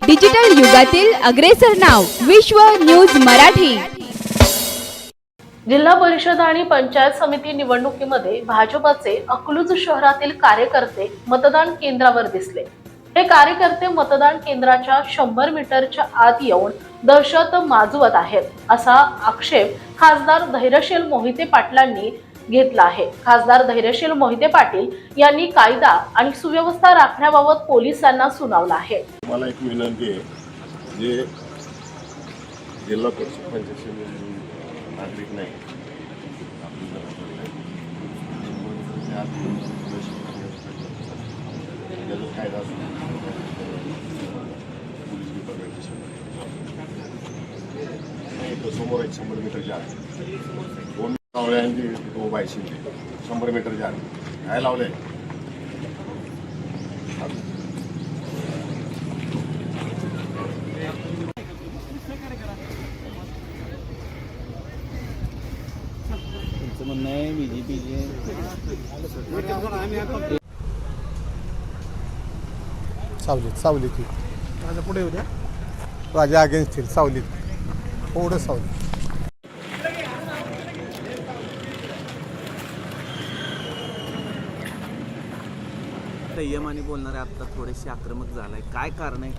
Digital युगातील अग्रेसर नाव विश्व न्यूज मराठी। जिल्हा परिषद आणि पंचायत समिती निवडणुकीमध्ये भाजपचे अकलूज शहरातील कार्यकर्ते मतदान केंद्रावर दिसले। हे कार्यकर्ते मतदान केंद्राच्या 100 मीटरच्या आत येऊन दहशत माजवत आहेत, असा आक्षेप खासदार धैर्यशील मोहिते पाटलांनी घेतला आहे। खासदार धैर्यशील मोहिते पाटील यांनी कायदा आणि सुव्यवस्था राखण्याबाबत पोलिसांना सुनावलं आहे। मला एक विनंती आहे, जे जिल्हा परिषद पंचायत नागरिक नाही कायदा समोर 100 मीटरच्या आत 2 लावले, 100 मीटरच्या आत काय लावले? म्हणणं आहे बीजेपीचे सावलीत राजा पुढे होत्या राजा अगेन्स्ट सावलीत थोडं सावलीत। संयमाने बोलणारे आता थोडेसे आक्रमक झालाय, काय कारण आहे?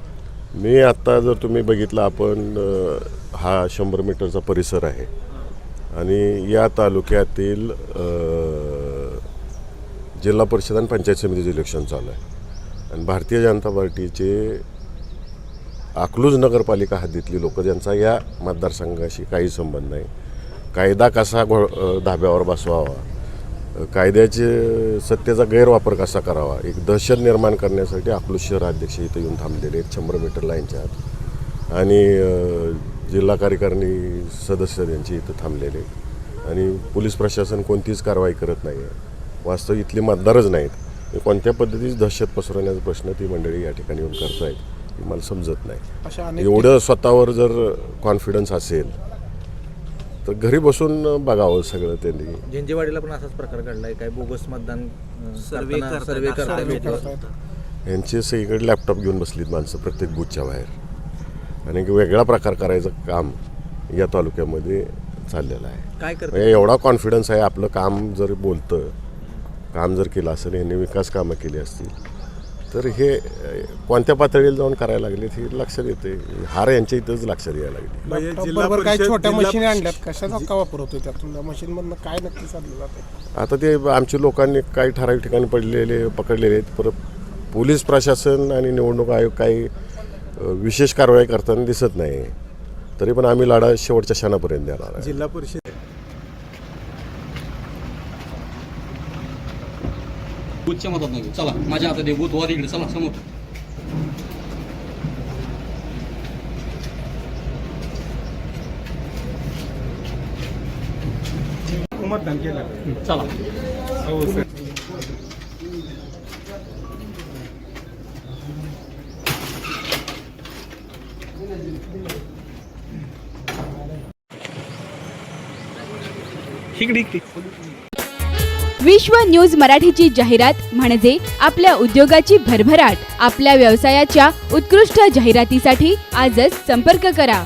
मी आत्ता जर तुम्ही बघितलं, आपण हा 100 मीटरचा परिसर आहे आणि या तालुक्यातील जिल्हा परिषद आणि पंचायत समितीचे इलेक्शन चालू आहे आणि भारतीय जनता पार्टीचे अकलूज नगरपालिका हद्दीतली लोक, ज्यांचा या मतदारसंघाशी काही संबंध नाही, कायदा कसा धाब्यावर बसवावा, कायद्याचे सत्तेचा गैरवापर कसा करावा, एक दहशत निर्माण करण्यासाठी अकलूज शहराध्यक्ष इथं येऊन थांबलेले आहेत 100 मीटर लाईनच्या आत आणि जिल्हा कार्यकारिणी सदस्य त्यांचे इथं थांबलेले आणि पोलीस प्रशासन कोणतीच कारवाई करत नाही आहे। वास्तव इथले मतदारच नाहीत, कोणत्या पद्धतीची दहशत पसरवण्याचा प्रश्न ती मंडळी या ठिकाणी येऊन करत आहेत हे मला समजत नाही। एवढं स्वतःवर जर कॉन्फिडन्स असेल तर घरी बसून बघावं सगळं त्यांनी। झिंजेवाडीला पण असाच प्रकार घडलाय, काय बोगस मतदान सर्वे करता यांचे सगळीकडे लॅपटॉप घेऊन बसलीत माणसं प्रत्येक बूथच्या बाहेर आणि एक वेगळा प्रकार करायचं काम या तालुक्यामध्ये चाललेलं आहे। काय म्हणजे एवढा कॉन्फिडन्स आहे, आपलं काम जर काम जर केलं असेल, यांनी विकास कामं केली असतील तर हे कोणत्या पातळीला जाऊन करायला लागले हे लक्षात येते। हार यांच्या इथंच लक्षात यायला लागली। काही छोट्या मशीन आणल्यात, कशाचा का वापर होतोय त्यातून? त्या मशीनमधनं काय नक्की साधलं जातं? आता ते आमच्या लोकांनी काही ठराविक ठिकाणी पकडलेले आहेत, परत पोलीस प्रशासन आणि निवडणूक आयोग काही विशेष कारवाई करताना दिसत नाही, तरी पण आम्ही लढा शेवटच्या क्षणापर्यंत देणार आहे। जिल्हा परिषद बूथच्या मतात नाही, चला माझ्या हातात बूथ वर इकडे, चला समोर मतदान केलं, चला। हो सर। विश्व न्यूज मराठीची जाहिरात म्हणजे आपल्या उद्योगाची भरभराट। आपल्या व्यवसायाच्या उत्कृष्ट जाहिरातीसाठी आजच संपर्क करा।